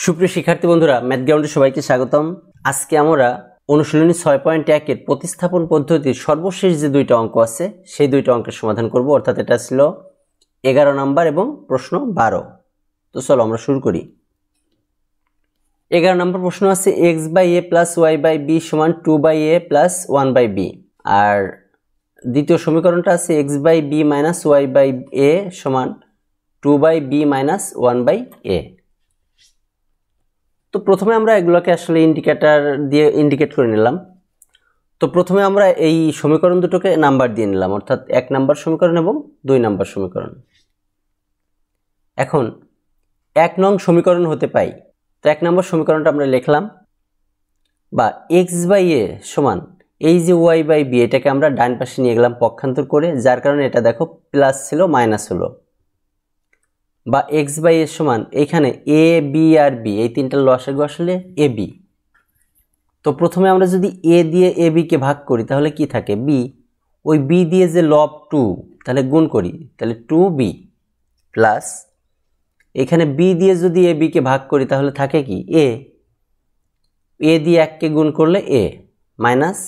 সুপ্রিয় শিক্ষার্থী বন্ধুরা, ম্যাথ গ্রাউন্ডে সবাইকে স্বাগতম। আজকে আমরা অনুশীলনী 6.1 এর প্রতিস্থাপন পদ্ধতির সর্বশেষ যে দুইটা অঙ্ক আছে সেই দুইটা অঙ্কের সমাধান করব। অর্থাৎ এটা ছিল 11 নাম্বার এবং প্রশ্ন 12। তো চলো আমরা শুরু করি। 11 নম্বর প্রশ্ন আছে x/a + y/b = 2/a + 1/b। আর দ্বিতীয় সমীকরণটা আছে x/b - y/a = 2/b - 1/a। তো প্রথমে আমরা এগুলোকে আসলে ইন্ডিকেটর দিয়ে ইন্ডিকেট করে নিলাম। তো প্রথমে আমরা এই সমীকরণ দুটোকে নাম্বার দিয়ে নিলাম, অর্থাৎ 1 নম্বর সমীকরণ এবং 2 নম্বর সমীকরণ। এখন 1 নং সমীকরণ হতে পাই। তো 1 নম্বর সমীকরণটা আমরা লিখলাম, বা x/a সমান এই যে y/b এটাকে আমরা ডান পাশে নিয়ে গেলাম পক্ষান্তর করে, যার কারণে এটা দেখো প্লাস ছিল মাইনাস হলো। বা x/a সমান এখানে a b আর b এই তিনটা লসাগু আসলে ab। তো প্রথমে আমরা যদি a দিয়ে ab কে ভাগ করি তাহলে কি থাকে b, ওই b দিয়ে যে লব 2 তাহলে গুণ করি, তাহলে 2b প্লাস এখানে b দিয়ে যদি ab কে ভাগ করি তাহলে থাকে কি a দিয়ে 1 কে গুণ করলে a মাইনাস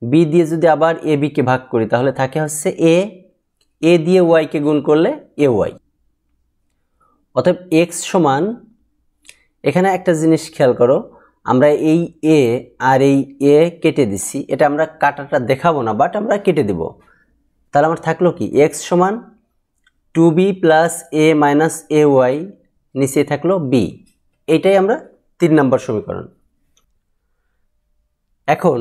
b দিয়ে যদি আবার ab কে ভাগ করি তাহলে থাকে হচ্ছে a দিয়ে y কে গুণ করলে ay। অতএব x সমান, এখানে একটা জিনিস খেয়াল করো, আমরা এই a আর এই a কেটে দিছি, এটা আমরা কাটাটা দেখাবো না, বাট আমরা কেটে দিব। তাহলে আমার থাকলো কি x সমান 2b + a - ay, নিচে থাকলো b। এটাই আমরা 3 নম্বর সমীকরণ। এখন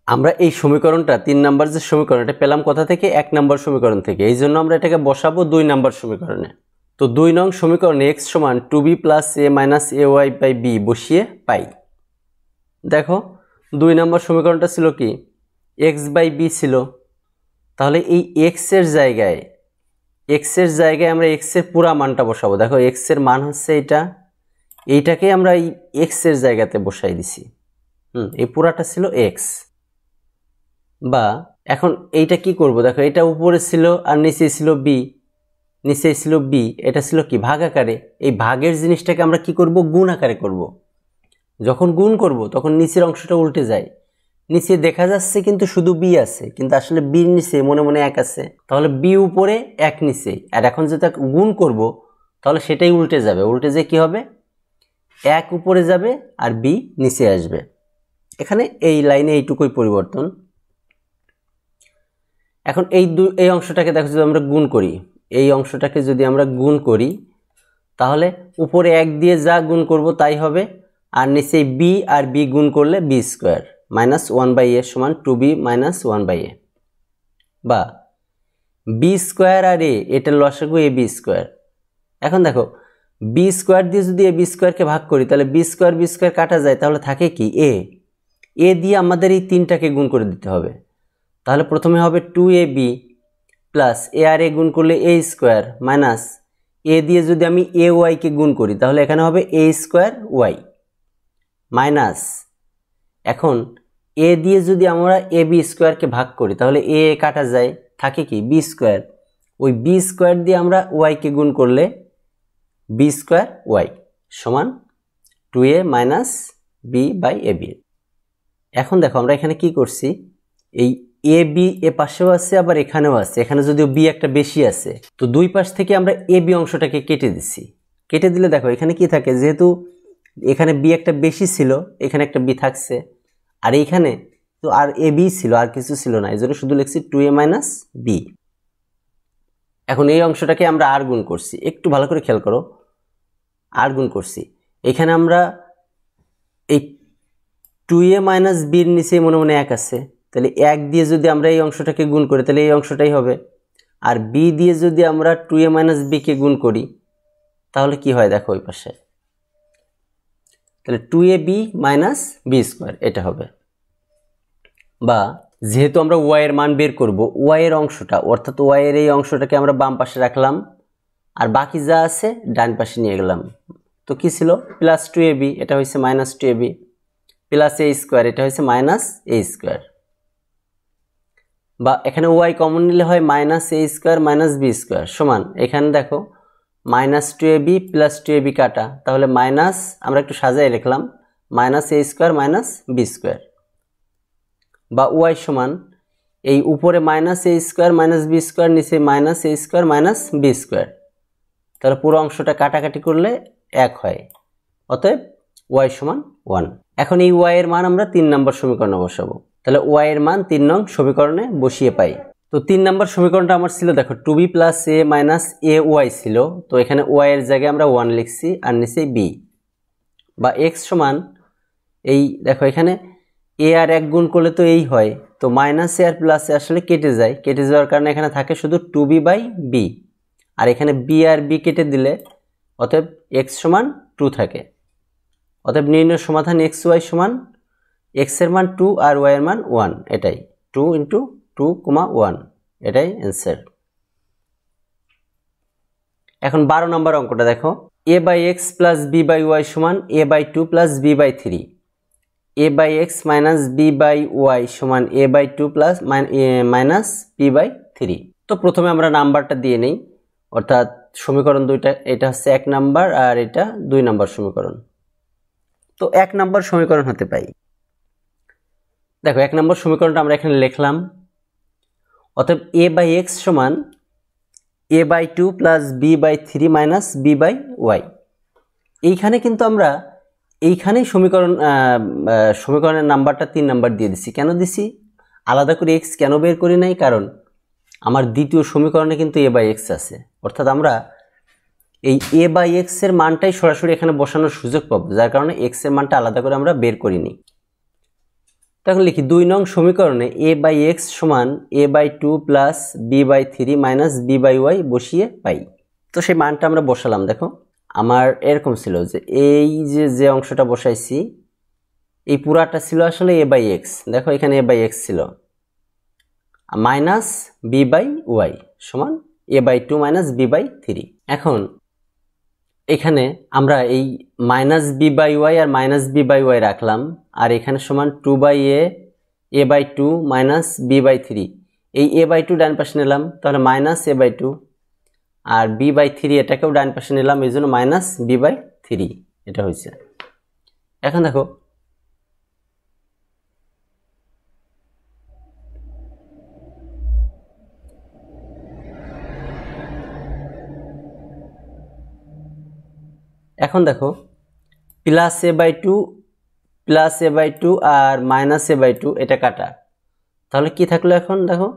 আমরা এই সমীকরণটা 3 নম্বর যে সমীকরণ এটা পেলাম কোথা থেকে? 1 নম্বর সমীকরণ থেকে। এই জন্য আমরা এটাকে বসাবো 2 নম্বর সমীকরণে। তো 2 নং সমীকরণে x সমান 2b + a - ay/b বসিয়ে পাই। দেখো 2 নম্বর সমীকরণটা ছিল কি x/b ছিল, তাহলে এই x এর জায়গায় আমরা x এর পুরা মানটা বসাবো। দেখো x এর মান হচ্ছে এইটাকে আমরা এই x এর জায়গাতে বসাই দিছি। এই পুরাটা ছিল x। বা এখন এইটা কি করব, দেখো এটা উপরে ছিল আর নিচে ছিল b, এটা ছিল কি ভাগ আকারে। এই ভাগের জিনিসটাকে আমরা কি করব, গুণ আকারে করব। যখন গুণ করব তখন নিচের অংশটা উল্টে যায়। নিচে দেখা যাচ্ছে কিন্তু শুধু b আছে, কিন্তু আসলে b এর নিচে মনে মনে 1 আছে, তাহলে b উপরে 1 নিচে। আর এখন যেটা গুণ করব তাহলে সেটাই উল্টে যাবে, উল্টে যে কি হবে 1 উপরে যাবে আর b নিচে আসবে। এখানে এই লাইনে এইটুকুই পরিবর্তন। এখন এই অংশটাকে দেখো যদি আমরা গুণ করি, এই অংশটাকে যদি আমরা গুণ করি তাহলে উপরে 1 দিয়ে যা গুণ করব তাই হবে, আর নিচে b আর b গুণ করলে b² - 1/a = 2b - 1/a। বা b² আর a এটার লসাগু ab²। এখন দেখো b² দিয়ে যদি ab² কে ভাগ করি তাহলে b² কাটা যায়, তাহলে থাকে কি a দিয়ে আমাদের এই তিনটাকে গুণ করে দিতে হবে। তাহলে প্রথমে হবে 2ab plus a R a গুণ করলে a² মাইনাস a দিয়ে যদি আমি ay কে গুণ করি তাহলে এখানে হবে a² মাইনাস, এখন a দিয়ে যদি আমরা ab² কে ভাগ করি তাহলে a কাটা যায়, থাকে কি b²। ওই b² দিয়ে আমরা y কে গুণ করলে b² y সমান 2a - b/ab। এখন দেখো আমরা এখানে কি করছি, এই ab এ পাশেও আছে আবার এখানেও আছে, এখানে যদিও b একটা বেশি আছে, তো দুই পাশ থেকে আমরা ab অংশটাকে কেটে দিছি। কেটে দিলে দেখো এখানে কি থাকে, যেহেতু এখানে b একটা বেশি ছিল এখানে একটা b থাকছে, আর এইখানে তো আর ab ছিল আর কিছু ছিল না, এজন্য শুধু লিখছি 2a - b। এখন এই অংশটাকে আমরা আর গুণ করছি, একটু ভালো করে খেয়াল করো, আর গুণ করছি। এখানে আমরা এই 2a - b এর নিচে মনে মনে 1 আছে, তাহলে 1 দিয়ে যদি আমরা এই অংশটাকে গুণ করি তাহলে এই অংশটাই হবে। আর b দিয়ে যদি আমরা 2a - b কে গুণ করি তাহলে কি হয় দেখো ওই পাশে, তাহলে 2ab - b² এটা হবে। বা যেহেতু আমরা y এর মান বের করব, y এর অংশটা অর্থাৎ y এর এই অংশটাকে আমরা বাম পাশে রাখলাম আর বাকি যা আছে ডান পাশে নিয়ে গেলাম। তো কি ছিল +2ab, এটা হয়েছে -2ab, প্লাস a² এটা হয়েছে -a²। বা এখানে y কমন নিলে হয় -a² - b² সমান, এখানে দেখো minus two A B plus two A B কাটা, তাহলে মাইনাস আমরা একটু সাজাই লিখলাম মাইনাস এ স্কোয়ার মাইনাস বি স্কোয়ার, বা ওয়াই সমান এই উপরে মাইনাস এ স্কোয়ার মাইনাস বি স্কোয়ার, নিচে মাইনাস এ স্কোয়ার মাইনাস বি স্কোয়ার, তাহলে পুরো অংশটা কাটাকাটি করলে 1 হয়, অতএব ওয়াই সমান 1। এখন এই ওয়াই এর মান আমরা 3 নম্বর সমীকরণে বসাবো, তাহলে ওয়াই এর মান 3 নং সমীকরণে বসিয়ে পাই। তো 3 নম্বর সমীকরণটা আমার ছিল দেখো 2b plus A minus A Y ছিল, তো এখানে ওয়াই এর জায়গায় আমরা 1 লিখছি আর নিচে বি, বা এক্স সমান এই দেখো এখানে এ আর 1 গুণ করলে তো এই হয়, তো মাইনাস এ আর প্লাস এ আসলে কেটে যায়, কেটে যাওয়ার কারণে এখানে থাকে শুধু 2b বাই বি, আর এখানে বি আর বি কেটে দিলে অতএব এক্স সমান 2 থাকে। অতএব নির্ণয় সমাধান এক্স ওয়াই সমান এক্স এর মান 2 আর ওয়াই এর মান 1, এটাই 2 ইন্টু 2, 1, এটাই অ্যান্সার। এখন 12 নম্বর অঙ্কটা দেখো, a by x plus b by y সমান a by 2 plus b by 3, a by x minus b by y সমান a by 2 plus minus b by 3। তো প্রথমে আমরা নাম্বারটা দিয়ে নেই, অর্থাৎ সমীকরণ দুইটা, এটা হচ্ছে 1 নাম্বার আর এটা 2 নাম্বার সমীকরণ। তো 1 নাম্বার সমীকরণ হতে পাই, দেখো 1 নম্বর সমীকরণটা আমরা এখানে লিখলাম, অতএব a বাই এক্স সমান a by 2 plus b by 3 minus b by y. এইখানে কিন্তু আমরা এইখানেই সমীকরণের নাম্বারটা 3 নাম্বার দিয়ে দিছি। কেন দিছি? আলাদা করে এক্স কেন বের করি নাই? কারণ আমার দ্বিতীয় সমীকরণে কিন্তু a বাই এক্স আছে, অর্থাৎ আমরা এই a বাই এক্স এর মানটাই সরাসরি এখানে বসানোর সুযোগ পাবো, যার কারণে এক্স এর মানটা আলাদা করে আমরা বের করিনি। তখন লিখি 2 নং সমীকরণে a বাই এক্স সমান a by 2 plus b by 3 minus b by y বসিয়ে পাই। তো সেই মানটা আমরা বসালাম। দেখো আমার এরকম ছিল যে এই যে অংশটা বসাইছি এই পুরাটা ছিল আসলে a বাই এক্স, দেখো এখানে a বাই এক্স ছিল, মাইনাস বি বাই ওয়াই সমান a by 2 minus b by 3। এখন এখানে আমরা এই মাইনাস বি বাই ওয়াই আর মাইনাস বি বাই ওয়াই রাখলাম, আর এখানে সমান 2 by a by 2 minus b by 3, এই a বাই 2 ডান পাশে নিলাম, তাহলে মাইনাস a বাই 2, আর বি বাই 3 এটাকেও ডান পাশে নিলাম, এই জন্য মাইনাস বি বাই 3 এটা হয়েছে। এখন দেখো plus a by 2 plus a by 2 আর মাইনাস a বাই 2 এটা কাটা, তাহলে কি থাকলো? এখন দেখো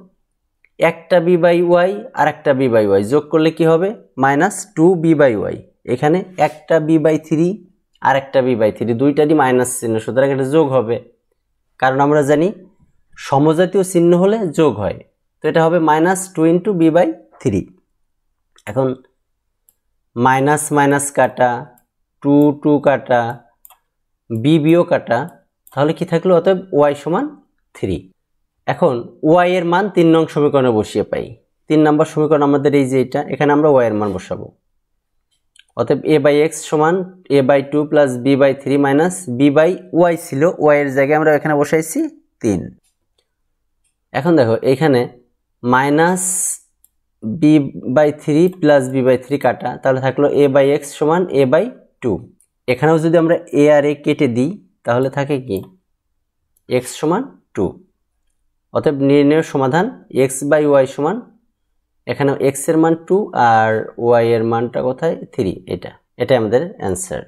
একটা বি বাই ওয়াই আর একটা বি বাই ওয়াই যোগ করলে কি হবে? Minus 2 b by y. এখানে একটা বি বাই 3 আর একটা বি বাই 3 দুইটারই মাইনাস চিহ্ন, সুতরাং এটা যোগ হবে, কারণ আমরা জানি সমজাতীয় চিহ্ন হলে যোগ হয়, তো এটা হবে মাইনাস 2 ইন্টু বি বাই 3। এখন মাইনাস মাইনাস কাটা, 2 2 কাটা, বি বিও কাটা, তাহলে কি থাকলো? অতএব ওয়াই সমান 3। এখন ওয়াই এর মান 3 নং সমীকরণে বসিয়ে পাই। 3 নম্বর সমীকরণ আমাদের এই যে এটা, এখানে আমরা ওয়াই এর মান বসাবো। অতএব a বাই এক্স সমান a by 2 plus b by 3 minus b by y ছিল, ওয়াই এর জায়গায় আমরা এখানে বসাইছি 3। এখন দেখো এখানে minus b by 3 plus b by 3 কাটা, তাহলে থাকলো a বাই এক্স সমান a বাই 2। এখানেও যদি আমরা a আর a কেটে দিই তাহলে থাকে কি? x সমান 2। অতএব নির্ণয় সমাধান x বাই ওয়াই সমান, এখানে x এর মান 2 আর y এর মানটা কোথায়? 3। এটাই আমাদের অ্যান্সার।